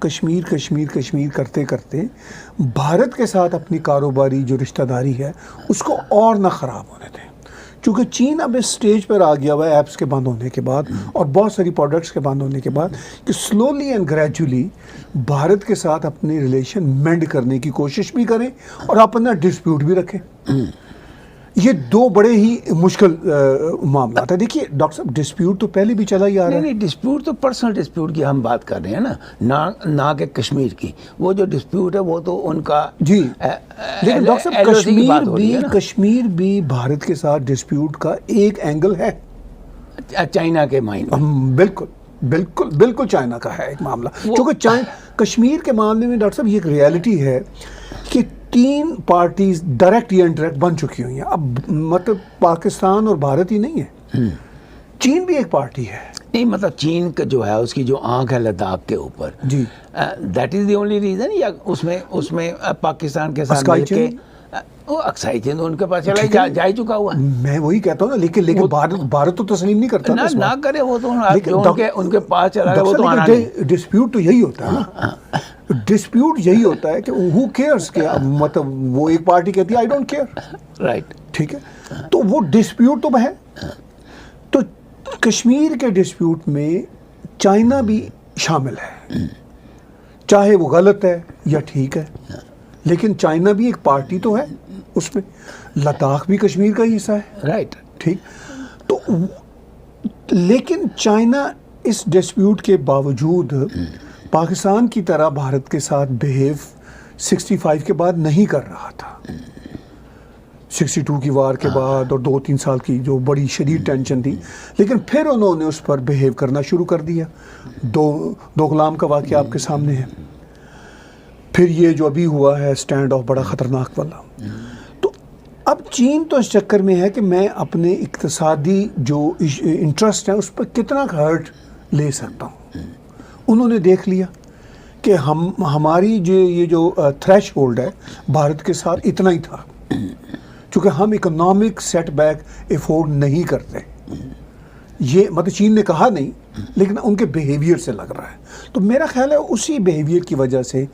کشمیر کشمیر کشمیر کرتے کرتے بھارت کے ساتھ اپنی کاروباری جو رشتہ داری ہے اس کو اور نہ خراب ہونے دیں، چونکہ چین اب اس سٹیج پر آ گیا ہوا ہے ایپس کے بند ہونے کے بعد اور بہت ساری پروڈکٹس کے بند ہونے کے بعد کہ سلولی اینڈ گریجولی بھارت کے ساتھ اپنے ریلیشن مینڈ کرنے کی کوشش بھی کریں اور اپنا ڈسپیوٹ بھی رکھیں۔ یہ دو بڑے ہی مشکل معاملات ہیں۔ دیکھیے ڈاکٹر صاحب، ڈسپیوٹ تو پہلے بھی چلا ہی آ رہا ہے۔ نہیں، ڈسپیوٹ تو پرسنل ڈسپیوٹ کی ہم بات کر رہے ہیں نا، نہ کہ کشمیر کی۔ وہ جو ڈسپیوٹ ہے وہ تو ان کا جی، لیکن ڈاکٹر صاحب کشمیر بھی بھارت کے ساتھ ڈسپیوٹ کا ایک اینگل ہے چائنا کے مائنڈ میں۔ بالکل بالکل بالکل چائنا کا ہے ایک معاملہ، چونکہ کشمیر کے معاملے میں ڈاکٹر صاحب یہ ایک ریالٹی ہے کہ 3 پارٹیز ڈائریکٹ یا انڈائریکٹ بن چکی ہوئی ہیں۔ اب مطلب پاکستان اور بھارت ہی نہیں ہے، چین بھی ایک پارٹی ہے۔ نہیں، مطلب چین کا جو ہے اس کی جو آنکھ ہے لداخ کے اوپر، جی، that is the only reason, یا اس میں پاکستان کے ساتھ مل کے وہ اکسائی چین ان کے پاس چلا جا چکا ہوا ہے۔ میں وہی کہتا ہوں نا، لیکن بھارت تو تسلیم نہیں کرتا نہ کرے، وہ تو ان کے پاس چلا گیا، وہ تو آنا نہیں۔ ڈسپیوٹ تو یہی ہوتا ہے نا، ڈسپیوٹ یہی ہوتا ہے کہ who cares، کہ مطلب وہ ایک پارٹی کہتی ہے I don't care، رائٹ، ٹھیک ہے، تو وہ ڈسپیوٹ تو ہے۔ تو کشمیر کے ڈسپیوٹ میں چائنا بھی شامل ہے، چاہے وہ غلط ہے یا ٹھیک ہے، لیکن چائنا بھی ایک پارٹی تو ہے اس میں۔ لداخ بھی کشمیر کا ہی حصہ ہے، رائٹ، ٹھیک۔ تو لیکن چائنا اس ڈسپیوٹ کے باوجود پاکستان کی طرح بھارت کے ساتھ بہیو 65 کے بعد نہیں کر رہا تھا۔ 62 کی وار کے بعد اور 2-3 سال کی جو بڑی شدید ٹینشن تھی، لیکن پھر انہوں نے اس پر بہیو کرنا شروع کر دیا۔ دوکلام کا واقعہ آپ کے سامنے ہے، پھر یہ جو ابھی ہوا ہے اسٹینڈ آف بڑا خطرناک والا۔ تو اب چین تو اس چکر میں ہے کہ میں اپنے اقتصادی جو انٹرسٹ ہیں اس پر کتنا ہرٹ لے سکتا ہوں۔ انہوں نے دیکھ لیا کہ ہماری یہ جو تھریش ہولڈ ہے بھارت کے ساتھ اتنا ہی تھا، چونکہ ہم اکنامک سیٹ بیک افورڈ نہیں کرتے۔ یہ مطلب چین نے کہا نہیں، لیکن ان کے بیہیویئر سے لگ رہا ہے۔ تو میرا خیال ہے اسی بیہیویئر کی وجہ سے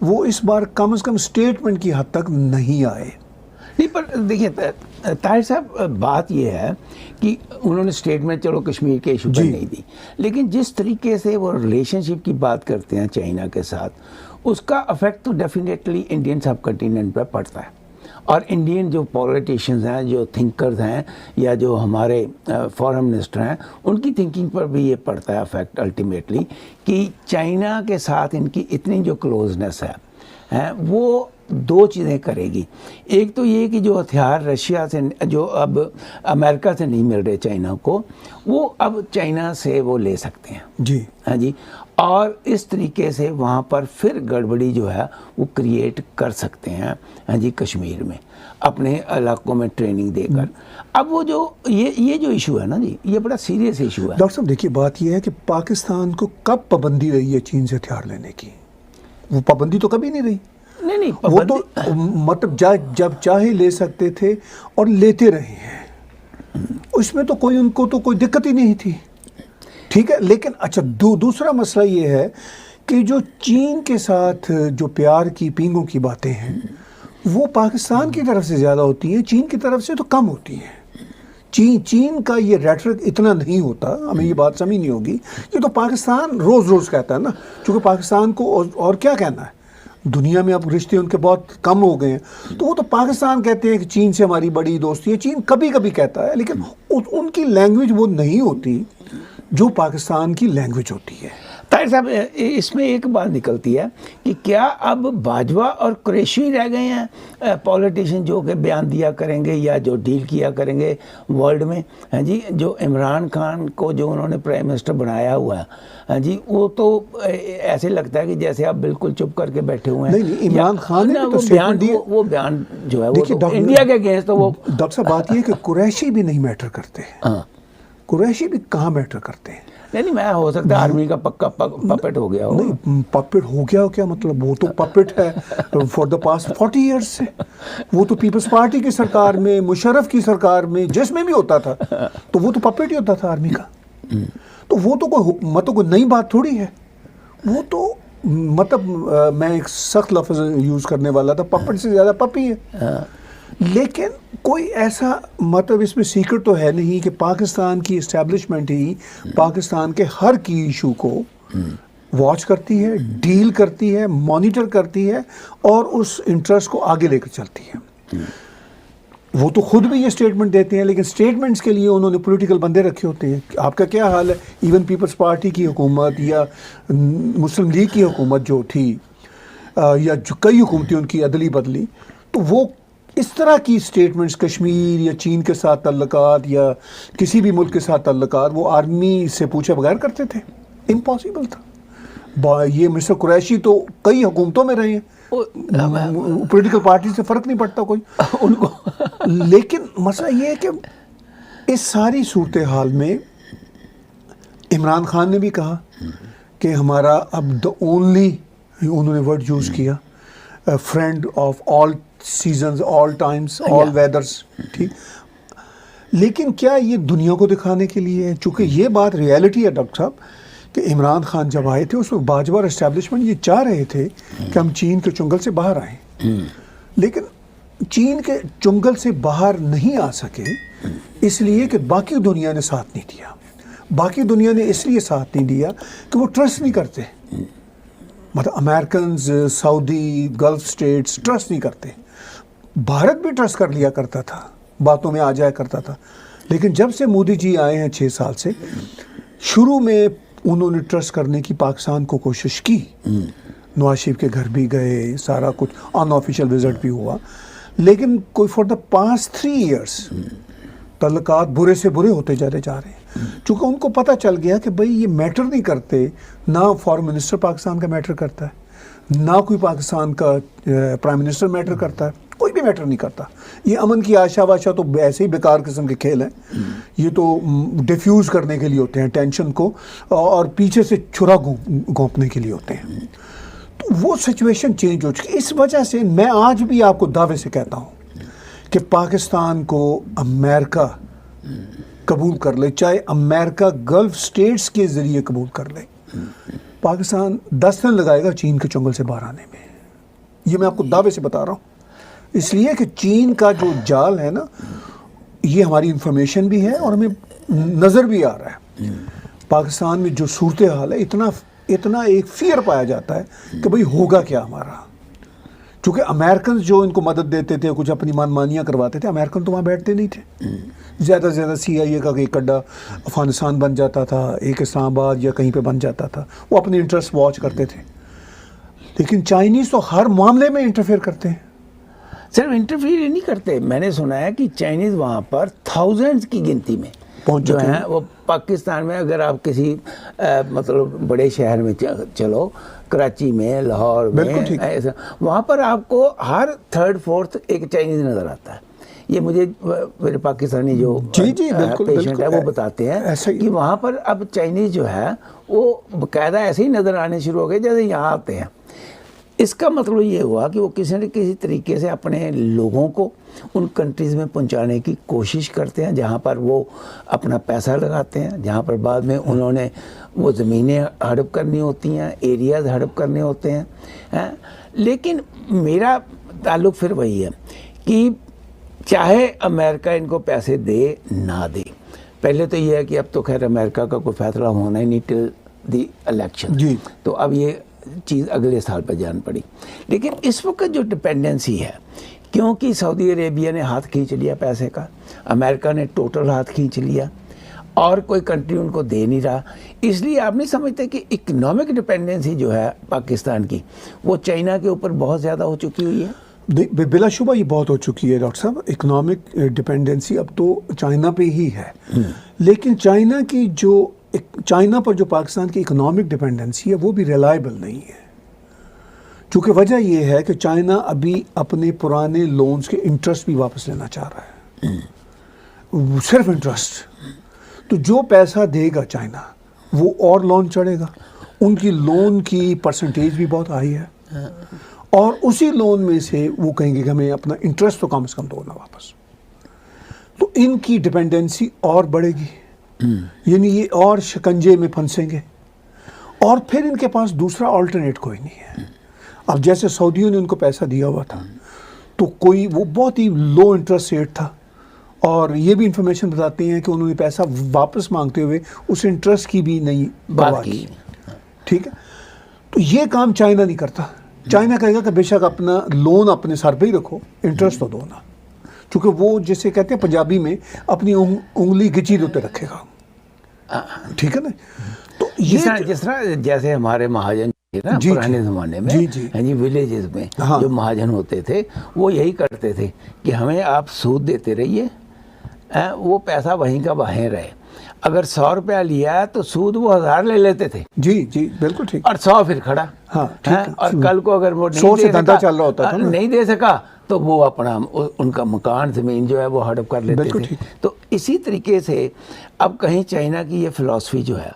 وہ اس بار کم از کم اسٹیٹمنٹ کی حد تک نہیں آئے۔ نہیں، پر دیکھیے طاہر صاحب، بات یہ ہے کہ انہوں نے اسٹیٹمنٹ چلو کشمیر کے ایشو پر نہیں دی، لیکن جس طریقے سے وہ ریلیشن شپ کی بات کرتے ہیں چائنا کے ساتھ، اس کا افیکٹ تو ڈیفینیٹلی انڈین سب کنٹیننٹ پہ پڑتا ہے، اور انڈین جو پولیٹیشنز ہیں، جو تھنکرز ہیں، یا جو ہمارے فارن منسٹر ہیں، ان کی تھنکنگ پر بھی یہ پڑتا ہے افیکٹ الٹیمیٹلی، کہ چائنا کے ساتھ ان کی اتنی جو کلوزنس ہے وہ 2 چیزیں کرے گی۔ ایک تو یہ کہ جو ہتھیار رشیا سے جو اب امریکہ سے نہیں مل رہے چائنا کو، وہ اب چائنا سے وہ لے سکتے ہیں، جی ہاں جی، اور اس طریقے سے وہاں پر پھر گڑبڑی جو ہے وہ کریٹ کر سکتے ہیں، ہاں جی، کشمیر میں اپنے علاقوں میں ٹریننگ دے کر۔ اب وہ جو یہ جو ایشو ہے نا جی، یہ بڑا سیریس ایشو ہے۔ ڈاکٹر صاحب دیکھیے، بات یہ ہے کہ پاکستان کو کب پابندی رہی ہے چین سے ہتھیار لینے کی؟ وہ پابندی تو کبھی نہیں رہی۔ نہیں، وہ تو مطلب جب چاہے لے سکتے تھے اور لیتے رہے ہیں، اس میں تو کوئی ان کو تو کوئی دقت ہی نہیں تھی، ٹھیک ہے۔ لیکن اچھا، دوسرا مسئلہ یہ ہے کہ جو چین کے ساتھ جو پیار کی پینگوں کی باتیں ہیں وہ پاکستان کی طرف سے زیادہ ہوتی ہیں، چین کی طرف سے تو کم ہوتی ہیں۔ چین کا یہ ریٹرک اتنا نہیں ہوتا، ہمیں یہ بات سمجھنی ہوگی۔ یہ تو پاکستان روز کہتا ہے نا، چونکہ پاکستان کو اور کیا کہنا ہے، دنیا میں اب رشتے ان کے بہت کم ہو گئے ہیں، تو وہ تو پاکستان کہتے ہیں کہ چین سے ہماری بڑی دوستی ہے۔ چین کبھی کبھی کہتا ہے، لیکن ان کی لینگویج وہ نہیں ہوتی جو پاکستان کی لینگویج ہوتی ہے۔ طاہر صاحب، اس میں ایک بات نکلتی ہے کہ کیا اب باجوہ اور قریشی رہ گئے ہیں پولیٹیشین جو کہ بیان دیا کریں گے یا جو ڈیل کیا کریں گے ورلڈ میں، ہاں جی، جو عمران خان کو جو انہوں نے پرائم منسٹر بنایا ہوا ہے، ہاں جی، وہ تو ایسے لگتا ہے کہ جیسے آپ بالکل چپ کر کے بیٹھے ہوئے ہیں۔ نہیں، عمران خان نے وہ بیان جو ہے وہ انڈیا کے اگینسٹ، تو وہ ڈاکٹر صاحب بات یہ ہے کہ قریشی بھی نہیں میٹر کرتے، قریشی بھی کہاں میٹر کرتے ہیں۔ نہیں، میں ہو سکتا ہے آرمی کا پکا پپٹ ہو گیا ہو۔ نہیں، پپٹ ہو گیا ہو کیا مطلب؟ وہ تو پپٹ ہے فار دا پاسٹ 40 ایئرس سے۔ وہ تو پیپلز پارٹی کی سرکار میں، مشرف کی سرکار میں، جس میں بھی ہوتا تھا تو وہ تو پپٹ ہی ہوتا تھا آرمی کا۔ تو وہ تو کوئی مطلب کوئی نئی بات تھوڑی ہے، وہ تو مطلب میں ایک سخت لفظ یوز کرنے والا تھا, پپٹ سے زیادہ پپی ہے. لیکن کوئی ایسا مطلب اس میں سیکرٹ تو ہے نہیں کہ پاکستان کی اسٹیبلشمنٹ ہی پاکستان کے ہر کی ایشو کو واچ کرتی ہے, ڈیل کرتی ہے, مانیٹر کرتی ہے اور اس انٹرسٹ کو آگے لے کر چلتی ہے. وہ تو خود بھی یہ اسٹیٹمنٹ دیتے ہیں, لیکن اسٹیٹمنٹس کے لیے انہوں نے پولیٹیکل بندے رکھے ہوتے ہیں. آپ کا کیا حال ہے, ایون پیپلز پارٹی کی حکومت یا مسلم لیگ کی حکومت جو تھی یا جو کئی حکومتیں ان کی عدلی بدلی, تو وہ اس طرح کی اسٹیٹمنٹس کشمیر یا چین کے ساتھ تعلقات یا کسی بھی ملک کے ساتھ تعلقات وہ آرمی سے پوچھے بغیر کرتے تھے. امپاسبل تھا. یہ مسٹر قریشی تو کئی حکومتوں میں رہے ہیں, پولیٹیکل پارٹی سے فرق نہیں پڑتا کوئی ان کو. لیکن مسئلہ یہ ہے کہ اس ساری صورتحال میں عمران خان نے بھی کہا کہ ہمارا اب دا اونلی, انہوں نے ورڈ یوز کیا, friend of all seasons, all Times, all weathers. ٹھیک, لیکن کیا یہ دنیا کو دکھانے کے لیے ہے؟ چونکہ یہ بات ریئلٹی ہے ڈاکٹر صاحب کہ عمران خان جب آئے تھے اس وقت باجوار اسٹیبلشمنٹ یہ چاہ رہے تھے کہ ہم چین کے چنگل سے باہر آئیں, لیکن چین کے چنگل سے باہر نہیں آ سکے اس لیے کہ باقی دنیا نے ساتھ نہیں دیا. باقی دنیا نے اس لیے ساتھ نہیں دیا کہ وہ ٹرسٹ نہیں کرتے. مطلب امریکنز, سعودی, گلف سٹیٹس ٹرسٹ نہیں کرتے. بھارت بھی ٹرسٹ کر لیا کرتا تھا, باتوں میں آ جایا کرتا تھا, لیکن جب سے مودی جی آئے ہیں 6 سال سے, شروع میں انہوں نے ٹرسٹ کرنے کی پاکستان کو کوشش کی. نواز شریف کے گھر بھی گئے, سارا کچھ ان آفیشیل وزٹ بھی ہوا, لیکن کوئی فار دا پاسٹ 3 ایئرس تعلقات برے سے برے ہوتے جا رہے ہیں. چونکہ ان کو پتہ چل گیا کہ بھئی یہ میٹر نہیں کرتے, نہ فارن منسٹر پاکستان کا میٹر کرتا ہے, نہ کوئی پاکستان کا پرائم منسٹر میٹر کرتا ہے, کوئی بھی میٹر نہیں کرتا. یہ امن کی آشا واشا تو ایسے ہی بیکار قسم کے کھیل ہیں, یہ تو ڈیفیوز کرنے کے لیے ہوتے ہیں ٹینشن کو, اور پیچھے سے چھرا گھونپنے کے لیے ہوتے ہیں. تو وہ سچویشن چینج ہو چکی. اس وجہ سے میں آج بھی آپ کو دعوے سے کہتا ہوں کہ پاکستان کو امریکہ قبول کر لے, چاہے امریکہ گلف سٹیٹس کے ذریعے قبول کر لے, پاکستان 10 دن لگائے گا چین کے چنگل سے باہر آنے میں. یہ میں آپ کو دعوے سے بتا رہا ہوں, اس لیے کہ چین کا جو جال ہے نا, یہ ہماری انفارمیشن بھی ہے اور ہمیں نظر بھی آ رہا ہے. پاکستان میں جو صورتحال ہے, اتنا ایک فیئر پایا جاتا ہے کہ بھئی ہوگا کیا ہمارا. چونکہ امریکنز جو ان کو مدد دیتے تھے, کچھ اپنی مانیاں کرواتے تھے, امریکن تو وہاں بیٹھتے نہیں تھے. زیادہ سے زیادہ CIA کا ایک اڈا افغانستان بن جاتا تھا, ایک اسلام آباد یا کہیں پہ بن جاتا تھا, وہ اپنے انٹرسٹ واچ کرتے تھے. لیکن چائنیز تو ہر معاملے میں انٹرفیئر کرتے ہیں. صرف انٹرفیئر نہیں کرتے, میں نے سنا ہے کہ چائنیز وہاں پر تھاؤزینڈز کی گنتی میں جو ہیں وہ پاکستان میں, اگر آپ کسی مطلب بڑے شہر میں چلو, کراچی میں, لاہور میں, وہاں پر آپ کو ہر 3rd 4th ایک چائنیز نظر آتا ہے. یہ مجھے میرے پاکستانی جو پیشنٹ ہے وہ بتاتے ہیں کہ وہاں پر اب چائنیز جو ہے وہ باقاعدہ ایسے ہی نظر آنے شروع ہو گئے جیسے یہاں آتے ہیں. اس کا مطلب یہ ہوا کہ وہ کسی نہ کسی طریقے سے اپنے لوگوں کو ان کنٹریز میں پہنچانے کی کوشش کرتے ہیں جہاں پر وہ اپنا پیسہ لگاتے ہیں, جہاں پر بعد میں انہوں نے وہ زمینیں ہڑپ کرنی ہوتی ہیں, ایریاز ہڑپ کرنے ہوتے ہیں. لیکن میرا تعلق پھر وہی ہے کہ چاہے امریکہ ان کو پیسے دے نہ دے, پہلے تو یہ ہے کہ اب تو خیر امریکہ کا کوئی فیصلہ ہونا ہی نہیں ٹل دی الیکشن, تو اب یہ چیز اگلے سال پہ جان پڑی. لیکن اس وقت جو ڈپینڈنسی ہے, کیونکہ سعودی عربیہ نے ہاتھ کھینچ لیا پیسے کا, امریکہ نے ٹوٹل ہاتھ کھینچ لیا, اور کوئی کنٹری ان کو دے نہیں رہا, اس لیے آپ نہیں سمجھتے کہ اکنامک ڈپینڈنسی جو ہے پاکستان کی وہ چائنا کے اوپر بہت زیادہ ہو چکی ہوئی ہے. بلا شبہ یہ بہت ہو چکی ہے ڈاکٹر صاحب. اکنامک ڈپینڈنسی اب تو چائنا پہ ہی ہے, لیکن چائنا پر جو پاکستان کی اکنامک ڈپینڈنسی ہے وہ بھی ریلائبل نہیں ہے. چونکہ وجہ یہ ہے کہ چائنا ابھی اپنے پرانے لونز کے انٹرسٹ بھی واپس لینا چاہ رہا ہے, صرف انٹرسٹ. تو جو پیسہ دے گا چائنا وہ اور لون چڑھے گا. ان کی لون کی پرسنٹیج بھی بہت ہائی ہے, اور اسی لون میں سے وہ کہیں گے کہ ہمیں اپنا انٹرسٹ تو کم سے کم دو نا واپس. تو ان کی ڈپینڈنسی اور بڑھے گی, یعنی یہ اور شکنجے میں پھنسیں گے, اور پھر ان کے پاس دوسرا آلٹرنیٹ کوئی نہیں ہے. اب جیسے سعودیوں نے ان کو پیسہ دیا ہوا تھا تو کوئی وہ بہت ہی لو انٹرسٹ ریٹ تھا, اور یہ بھی انفارمیشن بتاتے ہیں کہ انہوں نے پیسہ واپس مانگتے ہوئے اس انٹرسٹ کی بھی نہیں پرواہ کی. ٹھیک ہے, تو یہ کام چائنا نہیں کرتا. چائنا کہے گا کہ بے شک اپنا لون اپنے سر پہ ہی رکھو, انٹرسٹ تو دو نا, کیونکہ وہ جسے کہتے ہیں پنجابی میں اپنی انگلی گچی دوتے رکھے گا. ٹھیک ہے نا. تو جس طرح جیسے ہمارے مہاجن تھے نا پرانے زمانے میں, یعنی ولیجز میں جو مہاجن ہوتے تھے وہ یہی کرتے تھے کہ ہمیں آپ سود دیتے رہیے, وہ پیسہ وہیں کا وہیں رہے. اگر 100 روپیہ لیا ہے تو سود وہ 1000 لے لیتے تھے. جی جی بالکل ٹھیک. اور 100 پھر کھڑا. اور کل کو اگر وہ نہیں دے سکا تو وہ اپنا ان کا مکان زمین جو ہے وہ ہڑپ کر لیتے تھے. تو اسی طریقے سے اب کہیں چائنا کی یہ فلسفی جو ہے